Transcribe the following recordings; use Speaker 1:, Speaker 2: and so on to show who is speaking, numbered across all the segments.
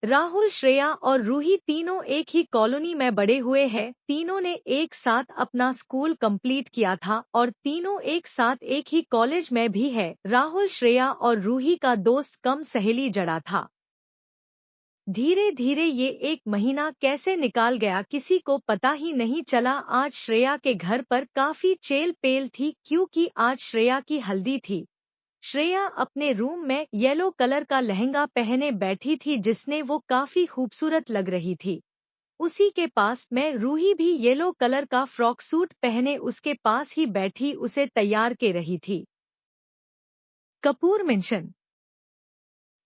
Speaker 1: राहुल, श्रेया और रूही तीनों एक ही कॉलोनी में बड़े हुए हैं। तीनों ने एक साथ अपना स्कूल कंप्लीट किया था और तीनों एक साथ एक ही कॉलेज में भी है। राहुल, श्रेया और रूही का दोस्त कम सहेली जड़ा था। धीरे धीरे ये एक महीना कैसे निकाल गया किसी को पता ही नहीं चला। आज श्रेया के घर पर काफी चेल पेल थी क्योंकि आज श्रेया की हल्दी थी। श्रेया अपने रूम में येलो कलर का लहंगा पहने बैठी थी जिसने वो काफी खूबसूरत लग रही थी। उसी के पास में रूही भी येलो कलर का फ्रॉक सूट पहने उसके पास ही बैठी उसे तैयार के रही थी। कपूर मेंशन।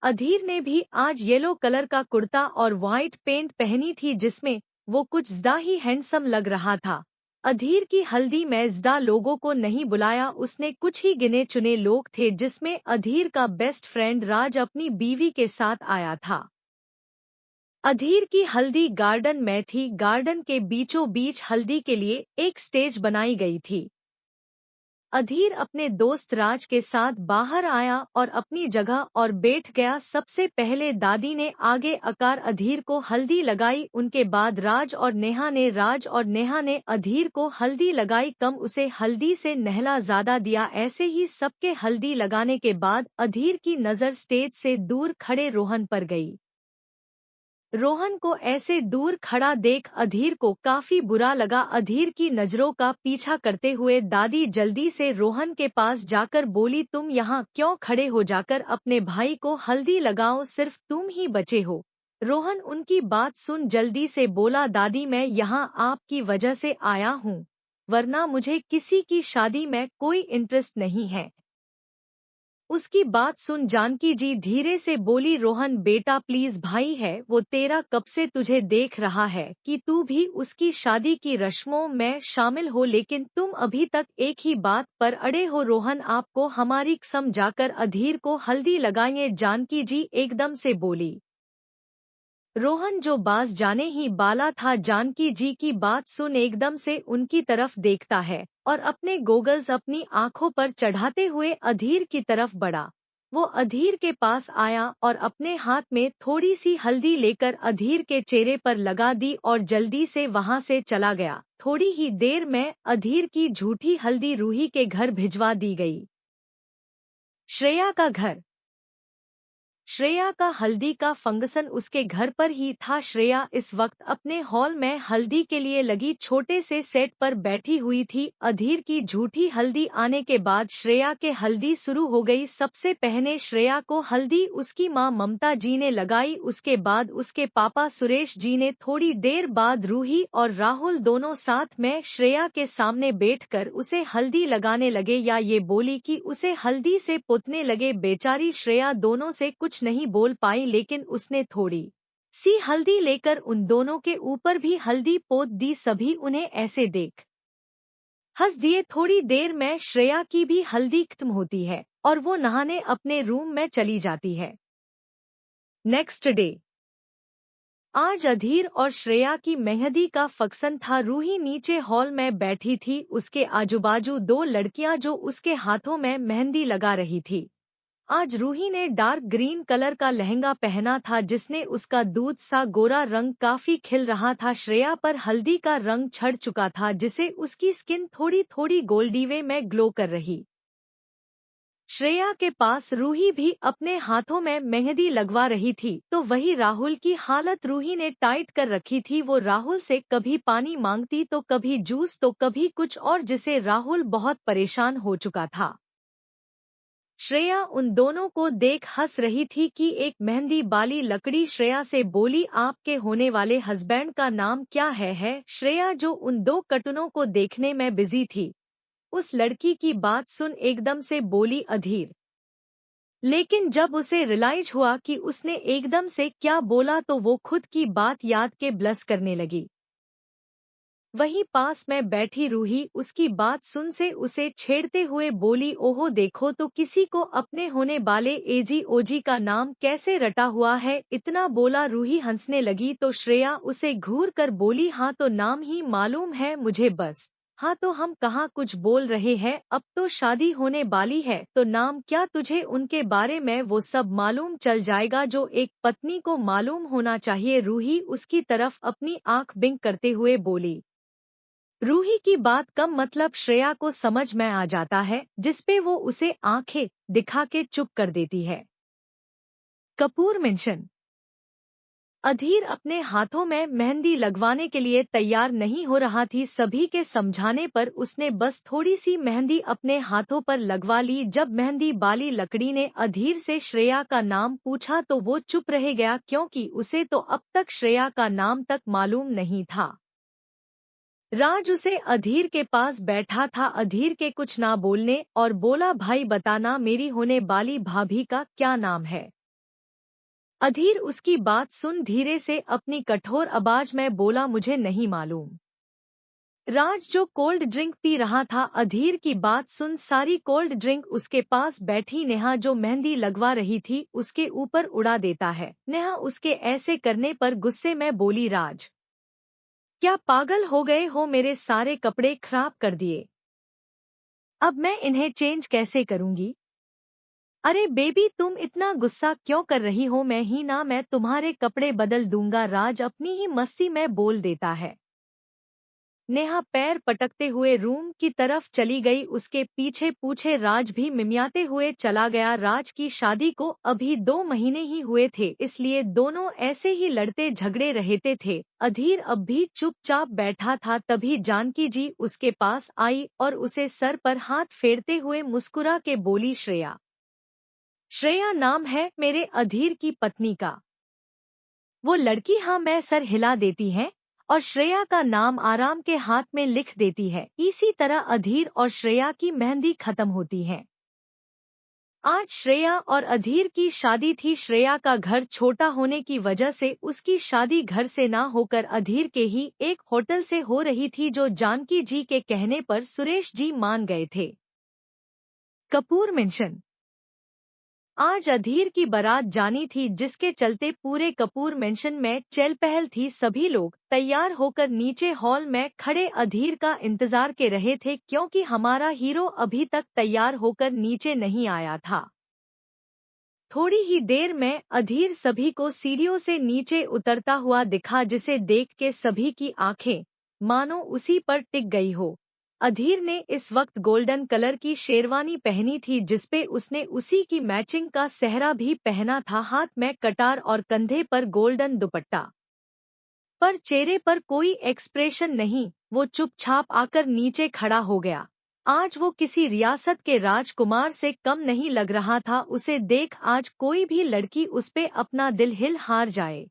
Speaker 1: अधीर ने भी आज येलो कलर का कुर्ता और व्हाइट पेंट पहनी थी जिसमें वो कुछ ज्यादा ही हैंडसम लग रहा था। अधीर की हल्दी में ज्यादा लोगों को नहीं बुलाया, उसने कुछ ही गिने चुने लोग थे जिसमें अधीर का बेस्ट फ्रेंड राज अपनी बीवी के साथ आया था। अधीर की हल्दी गार्डन में थी। गार्डन के बीचों बीच हल्दी के लिए एक स्टेज बनाई गई थी। अधीर अपने दोस्त राज के साथ बाहर आया और अपनी जगह और बैठ गया। सबसे पहले दादी ने आगे आकर अधीर को हल्दी लगाई, उनके बाद राज और नेहा ने अधीर को हल्दी लगाई। कम उसे हल्दी से नहला ज्यादा दिया। ऐसे ही सबके हल्दी लगाने के बाद अधीर की नजर स्टेज से दूर खड़े रोहन पर गई। रोहन को ऐसे दूर खड़ा देख अधीर को काफी बुरा लगा। अधीर की नजरों का पीछा करते हुए दादी जल्दी से रोहन के पास जाकर बोली, तुम यहाँ क्यों खड़े हो, जाकर अपने भाई को हल्दी लगाओ, सिर्फ तुम ही बचे हो। रोहन उनकी बात सुन जल्दी से बोला, दादी मैं यहाँ आपकी वजह से आया हूँ, वरना मुझे किसी की शादी में कोई इंटरेस्ट नहीं है। उसकी बात सुन जानकी जी धीरे से बोली, रोहन बेटा प्लीज, भाई है वो तेरा, कब से तुझे देख रहा है कि तू भी उसकी शादी की रस्मों में शामिल हो, लेकिन तुम अभी तक एक ही बात पर अड़े हो। रोहन आपको हमारी कसम, जाकर अधीर को हल्दी लगाइए, जानकी जी एकदम से बोली। रोहन जो बाज जाने ही बाला था, जानकी जी की बात सुन एकदम से उनकी तरफ देखता है और अपने गोगल्स अपनी आंखों पर चढ़ाते हुए अधीर की तरफ बढ़ा। वो अधीर के पास आया और अपने हाथ में थोड़ी सी हल्दी लेकर अधीर के चेहरे पर लगा दी और जल्दी से वहां से चला गया। थोड़ी ही देर में अधीर की झूठी हल्दी रूही के घर भिजवा दी गई। श्रेया का घर। श्रेया का हल्दी का फंक्शन उसके घर पर ही था। श्रेया इस वक्त अपने हॉल में हल्दी के लिए लगी छोटे से सेट पर बैठी हुई थी। अधीर की झूठी हल्दी आने के बाद श्रेया के हल्दी शुरू हो गई। सबसे पहले श्रेया को हल्दी उसकी मां ममता जी ने लगाई, उसके बाद उसके पापा सुरेश जी ने, थोड़ी देर बाद रूही और राहुल दोनों साथ में श्रेया के सामने बैठकर उसे हल्दी लगाने लगे, या ये बोली कि उसे हल्दी से पोतने लगे। बेचारी श्रेया दोनों से कुछ नहीं बोल पाई, लेकिन उसने थोड़ी सी हल्दी लेकर उन दोनों के ऊपर भी हल्दी पोत दी। सभी उन्हें ऐसे देख हंस दिए। थोड़ी देर में श्रेया की भी हल्दी खत्म होती है और वो नहाने अपने रूम में चली जाती है। Next day. आज अधीर और श्रेया की मेहंदी का फंक्शन था। रूही नीचे हॉल में बैठी थी, उसके आजू-बाजू दो लड़कियां जो उसके हाथों में मेहंदी लगा रही थी। आज रूही ने डार्क ग्रीन कलर का लहंगा पहना था जिसने उसका दूध सा गोरा रंग काफी खिल रहा था। श्रेया पर हल्दी का रंग छड़ चुका था जिसे उसकी स्किन थोड़ी थोड़ी गोल्डीवे में ग्लो कर रही। श्रेया के पास रूही भी अपने हाथों में मेहंदी लगवा रही थी, तो वही राहुल की हालत रूही ने टाइट कर रखी थी। वो राहुल से कभी पानी मांगती तो कभी जूस तो कभी कुछ और, जिसे राहुल बहुत परेशान हो चुका था। श्रेया उन दोनों को देख हंस रही थी कि एक मेहंदी बाली लकड़ी श्रेया से बोली, आपके होने वाले हस्बैंड का नाम क्या है? श्रेया जो उन दो कटुनों को देखने में बिजी थी, उस लड़की की बात सुन एकदम से बोली, अधीर। लेकिन जब उसे रियलाइज हुआ कि उसने एकदम से क्या बोला तो वो खुद की बात याद के ब्लश करने लगी। वहीं पास में बैठी रूही उसकी बात सुन से उसे छेड़ते हुए बोली, ओहो देखो तो किसी को अपने होने वाले एजी ओजी का नाम कैसे रटा हुआ है। इतना बोला रूही हंसने लगी तो श्रेया उसे घूर कर बोली, हाँ तो नाम ही मालूम है मुझे, बस हाँ तो हम कहाँ कुछ बोल रहे हैं, अब तो शादी होने वाली है तो नाम क्या, तुझे उनके बारे में वो सब मालूम चल जाएगा जो एक पत्नी को मालूम होना चाहिए। रूही उसकी तरफ अपनी आंख बिंक करते हुए बोली। रूही की बात कम मतलब श्रेया को समझ में आ जाता है, जिसपे वो उसे आंखें दिखा के चुप कर देती है। कपूर मेंशन। अधीर अपने हाथों में मेहंदी लगवाने के लिए तैयार नहीं हो रहा थी। सभी के समझाने पर उसने बस थोड़ी सी मेहंदी अपने हाथों पर लगवा ली। जब मेहंदी वाली लकड़ी ने अधीर से श्रेया का नाम पूछा तो वो चुप रह गया, क्योंकि उसे तो अब तक श्रेया का नाम तक मालूम नहीं था। राज उसे अधीर के पास बैठा था। अधीर के कुछ ना बोलने और बोला, भाई बताना मेरी होने वाली भाभी का क्या नाम है। अधीर उसकी बात सुन धीरे से अपनी कठोर आवाज में बोला, मुझे नहीं मालूम। राज जो कोल्ड ड्रिंक पी रहा था, अधीर की बात सुन सारी कोल्ड ड्रिंक उसके पास बैठी नेहा जो मेहंदी लगवा रही थी उसके ऊपर उड़ा देता है। नेहा उसके ऐसे करने पर गुस्से में बोली, राज क्या पागल हो गए हो, मेरे सारे कपड़े खराब कर दिए, अब मैं इन्हें चेंज कैसे करूंगी। अरे बेबी तुम इतना गुस्सा क्यों कर रही हो, मैं ही ना, मैं तुम्हारे कपड़े बदल दूंगा। राज अपनी ही मस्ती में बोल देता है। नेहा पैर पटकते हुए रूम की तरफ चली गई, उसके पीछे पूछे राज भी मिमियाते हुए चला गया। राज की शादी को अभी 2 महीने ही हुए थे, इसलिए दोनों ऐसे ही लड़ते झगड़े रहते थे। अधीर अब भी चुपचाप बैठा था, तभी जानकी जी उसके पास आई और उसे सर पर हाथ फेरते हुए मुस्कुरा के बोली, श्रेया। श्रेया नाम है मेरे अधीर की पत्नी का। वो लड़की हाँ मैं सर हिला देती है और श्रेया का नाम आराम के हाथ में लिख देती है। इसी तरह अधीर और श्रेया की मेहंदी खत्म होती है। आज श्रेया और अधीर की शादी थी। श्रेया का घर छोटा होने की वजह से उसकी शादी घर से ना होकर अधीर के ही एक होटल से हो रही थी, जो जानकी जी के कहने पर सुरेश जी मान गए थे। कपूर मेंशन। आज अधीर की बारात जानी थी, जिसके चलते पूरे कपूर मेंशन में चहल पहल थी। सभी लोग तैयार होकर नीचे हॉल में खड़े अधीर का इंतजार कर रहे थे, क्योंकि हमारा हीरो अभी तक तैयार होकर नीचे नहीं आया था। थोड़ी ही देर में अधीर सभी को सीढ़ियों से नीचे उतरता हुआ दिखा, जिसे देख के सभी की आंखें मानो उसी पर टिक गई हो। अधीर ने इस वक्त गोल्डन कलर की शेरवानी पहनी थी, जिसपे उसने उसी की मैचिंग का सेहरा भी पहना था। हाथ में कटार और कंधे पर गोल्डन दुपट्टा, पर चेहरे पर कोई एक्सप्रेशन नहीं। वो चुपचाप आकर नीचे खड़ा हो गया। आज वो किसी रियासत के राजकुमार से कम नहीं लग रहा था। उसे देख आज कोई भी लड़की उस पे अपना दिल हिल हार जाए।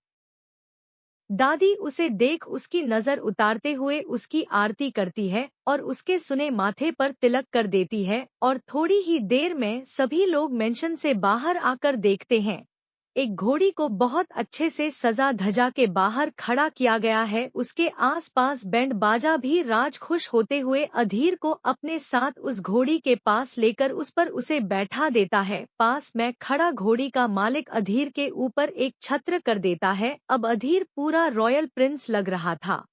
Speaker 1: दादी उसे देख उसकी नजर उतारते हुए उसकी आरती करती है और उसके सुने माथे पर तिलक कर देती है, और थोड़ी ही देर में सभी लोग मेंशन से बाहर आकर देखते हैं। एक घोड़ी को बहुत अच्छे से सजा धजा के बाहर खड़ा किया गया है, उसके आसपास बैंड बाजा भी। राज खुश होते हुए अधीर को अपने साथ उस घोड़ी के पास लेकर उस पर उसे बैठा देता है। पास में खड़ा घोड़ी का मालिक अधीर के ऊपर एक छत्र कर देता है। अब अधीर पूरा रॉयल प्रिंस लग रहा था।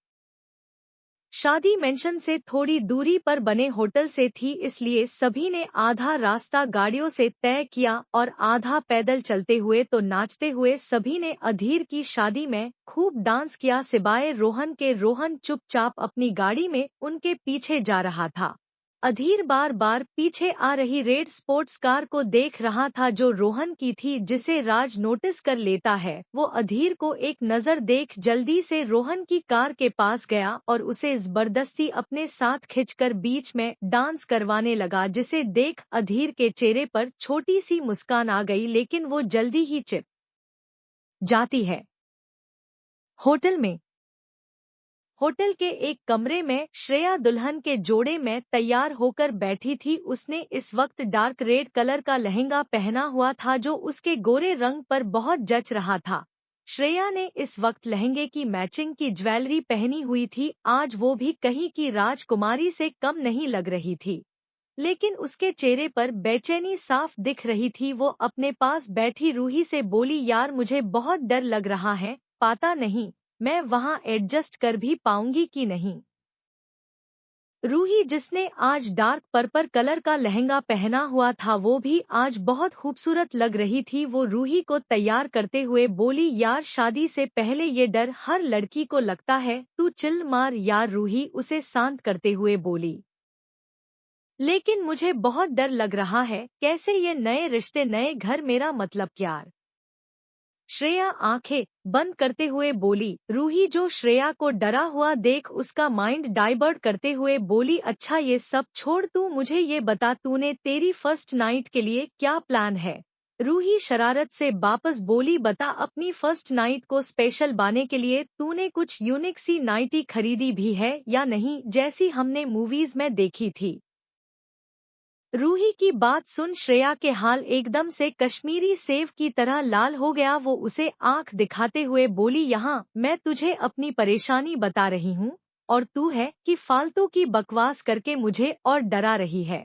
Speaker 1: शादी मेंशन से थोड़ी दूरी पर बने होटल से थी, इसलिए सभी ने आधा रास्ता गाड़ियों से तय किया और आधा पैदल चलते हुए तो नाचते हुए सभी ने अधीर की शादी में खूब डांस किया, सिवाय रोहन के। रोहन चुपचाप अपनी गाड़ी में उनके पीछे जा रहा था। अधीर बार बार पीछे आ रही रेड स्पोर्ट्स कार को देख रहा था, जो रोहन की थी, जिसे राज नोटिस कर लेता है। वो अधीर को एक नजर देख जल्दी से रोहन की कार के पास गया और उसे जबरदस्ती अपने साथ खींचकर बीच में डांस करवाने लगा, जिसे देख अधीर के चेहरे पर छोटी सी मुस्कान आ गई, लेकिन वो जल्दी ही चिप जाती है। होटल के एक कमरे में श्रेया दुल्हन के जोड़े में तैयार होकर बैठी थी। उसने इस वक्त डार्क रेड कलर का लहंगा पहना हुआ था, जो उसके गोरे रंग पर बहुत जच रहा था। श्रेया ने इस वक्त लहंगे की मैचिंग की ज्वेलरी पहनी हुई थी। आज वो भी कहीं की राजकुमारी से कम नहीं लग रही थी, लेकिन उसके चेहरे पर बेचैनी साफ दिख रही थी। वो अपने पास बैठी रूही से बोली, यार मुझे बहुत डर लग रहा है, पता नहीं मैं वहां एडजस्ट कर भी पाऊंगी कि नहीं। रूही जिसने आज डार्क पर्पल कलर का लहंगा पहना हुआ था वो भी आज बहुत खूबसूरत लग रही थी। वो रूही को तैयार करते हुए बोली, यार शादी से पहले ये डर हर लड़की को लगता है, तू चिल मार यार। रूही उसे शांत करते हुए बोली, लेकिन मुझे बहुत डर लग रहा है, कैसे ये नए रिश्ते नए घर, मेरा मतलब यार। श्रेया आंखें बंद करते हुए बोली। रूही जो श्रेया को डरा हुआ देख उसका माइंड डाइवर्ट करते हुए बोली, अच्छा ये सब छोड़, तू मुझे ये बता तूने तेरी फर्स्ट नाइट के लिए क्या प्लान है। रूही शरारत से वापस बोली, बता अपनी फर्स्ट नाइट को स्पेशल बनाने के लिए तूने कुछ यूनिक सी नाइटी खरीदी भी है या नहीं, जैसी हमने मूवीज में देखी थी। रूही की बात सुन श्रेया के हाल एकदम से कश्मीरी सेव की तरह लाल हो गया। वो उसे आंख दिखाते हुए बोली, यहाँ मैं तुझे अपनी परेशानी बता रही हूँ और तू है कि फालतू की बकवास करके मुझे और डरा रही है।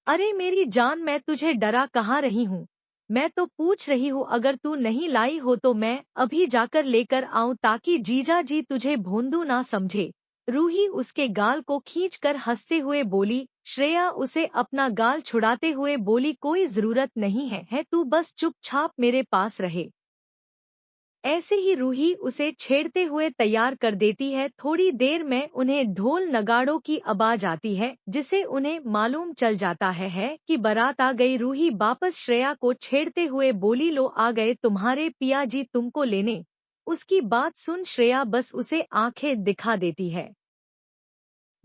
Speaker 1: अरे मेरी जान, मैं तुझे डरा कहाँ रही हूँ, मैं तो पूछ रही हूँ अगर तू नहीं लाई हो तो मैं अभी जाकर लेकर आऊं ताकि जीजा जी तुझे भोंदू ना समझे। रूही उसके गाल को खींचकर हंसते हुए बोली। श्रेया उसे अपना गाल छुड़ाते हुए बोली, कोई जरूरत नहीं है तू बस चुपचाप मेरे पास रहे। ऐसे ही रूही उसे छेड़ते हुए तैयार कर देती है। थोड़ी देर में उन्हें ढोल नगाड़ों की आवाज आती है, जिसे उन्हें मालूम चल जाता है कि बारात आ गई। रूही वापस श्रेया को छेड़ते हुए बोली, लो आ गए तुम्हारे पिया जी तुमको लेने। उसकी बात सुन श्रेया बस उसे आंखें दिखा देती है।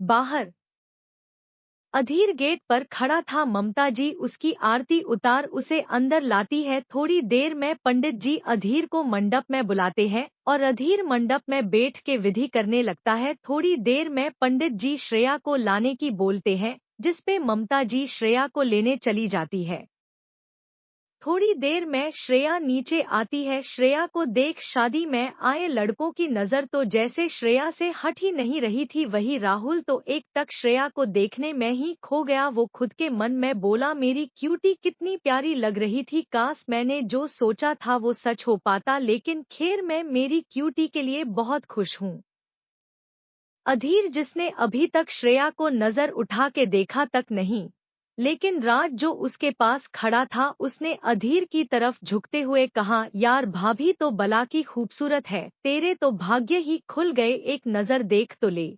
Speaker 1: बाहर अधीर गेट पर खड़ा था। ममता जी उसकी आरती उतार उसे अंदर लाती है। थोड़ी देर में पंडित जी अधीर को मंडप में बुलाते हैं और अधीर मंडप में बैठ के विधि करने लगता है। थोड़ी देर में पंडित जी श्रेया को लाने की बोलते हैं, जिसपे ममता जी श्रेया को लेने चली जाती है। थोड़ी देर में श्रेया नीचे आती है। श्रेया को देख शादी में आए लड़कों की नजर तो जैसे श्रेया से हट ही नहीं रही थी। वही राहुल तो एक टक श्रेया को देखने में ही खो गया। वो खुद के मन में बोला, मेरी क्यूटी कितनी प्यारी लग रही थी, काश मैंने जो सोचा था वो सच हो पाता, लेकिन खैर मैं मेरी क्यूटी के लिए बहुत खुश हूँ। अधीर जिसने अभी तक श्रेया को नजर उठा के देखा तक नहीं, लेकिन राज जो उसके पास खड़ा था उसने अधीर की तरफ झुकते हुए कहा, यार भाभी तो बला की खूबसूरत है, तेरे तो भाग्य ही खुल गए, एक नजर देख तो ले।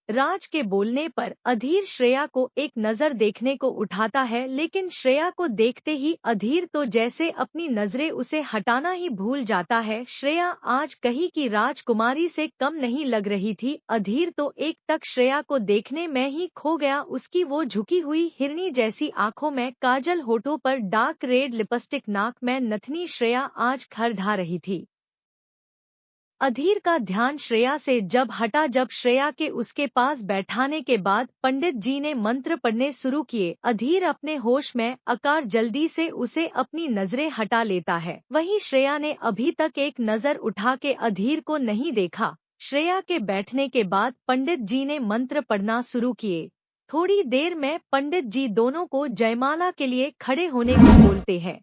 Speaker 1: राज के बोलने पर अधीर श्रेया को एक नजर देखने को उठाता है, लेकिन श्रेया को देखते ही अधीर तो जैसे अपनी नजरें उसे हटाना ही भूल जाता है। श्रेया आज कहीं की राजकुमारी से कम नहीं लग रही थी। अधीर तो एक तक श्रेया को देखने में ही खो गया। उसकी वो झुकी हुई हिरनी जैसी आंखों में काजल, होठों पर डार्क रेड लिपस्टिक, नाक में नथनी, श्रेया आज घर ढा रही थी। अधीर का ध्यान श्रेया से जब हटा, जब श्रेया के उसके पास बैठाने के बाद पंडित जी ने मंत्र पढ़ने शुरू किए, अधीर अपने होश में आकार जल्दी से उसे अपनी नजरें हटा लेता है। वहीं श्रेया ने अभी तक एक नजर उठा के अधीर को नहीं देखा। श्रेया के बैठने के बाद पंडित जी ने मंत्र पढ़ना शुरू किए। थोड़ी देर में पंडित जी दोनों को जयमाला के लिए खड़े होने को बोलते हैं।